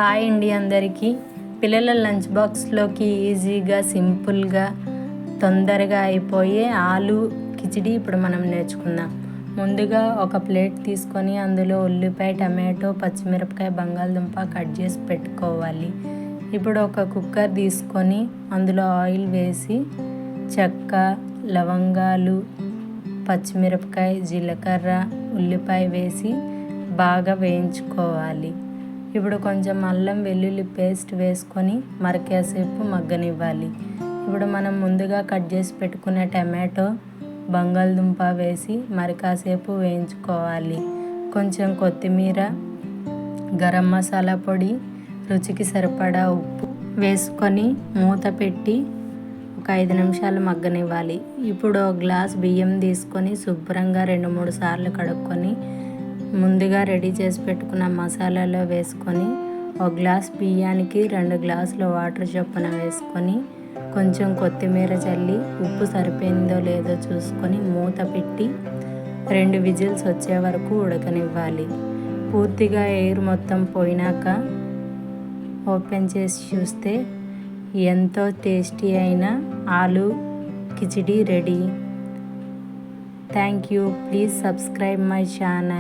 Hi అండి అందరికీ. పిల్లల లంచ్ బాక్స్లోకి ఈజీగా సింపుల్గా తొందరగా అయిపోయే ఆలు కిచిడి ఇప్పుడు మనం నేర్చుకుందాం. ముందుగా ఒక ప్లేట్ తీసుకొని అందులో ఉల్లిపాయ, టమాటో, పచ్చిమిరపకాయ, బంగాళదుంప కట్ చేసి పెట్టుకోవాలి. ఇప్పుడు ఒక కుక్కర్ తీసుకొని అందులో ఆయిల్ వేసి చెక్క, లవంగాలు, పచ్చిమిరపకాయ, జీలకర్ర, ఉల్లిపాయ వేసి బాగా వేయించుకోవాలి. ఇప్పుడు కొంచెం అల్లం వెల్లుల్లి పేస్ట్ వేసుకొని మరికేసేపు మగ్గనివ్వాలి. ఇప్పుడు మనం ముందుగా కట్ చేసి పెట్టుకున్న టమాటో, బంగాళదుంప వేసి కాసేపు వేయించుకోవాలి. కొంచెం కొత్తిమీర, గరం మసాలా పొడి, రుచికి సరిపడా ఉప్పు వేసుకొని మూత పెట్టి ఒక 5 నిమిషాలు మగ్గనివ్వాలి. ఇప్పుడు ఒక గ్లాస్ బియ్యం తీసుకొని శుభ్రంగా 2-3 సార్లు కడుక్కొని ముందుగా రెడీ చేసి పెట్టుకున్న మసాలాలో వేసుకొని ఒక గ్లాస్ బియ్యానికి 2 గ్లాసుల వాటర్ చొప్పున వేసుకొని కొంచెం కొత్తిమీర చల్లి ఉప్పు సరిపోయిందో లేదో చూసుకొని మూత పెట్టి 2 విజిల్స్ వచ్చే వరకు ఉడకనివ్వాలి. పూర్తిగా ఎయిర్ మొత్తం పోయినాక ఓపెన్ చేసి చూస్తే ఎంతో టేస్టీ అయిన ఆలు khichdi ready. Thank you. Please subscribe my channel.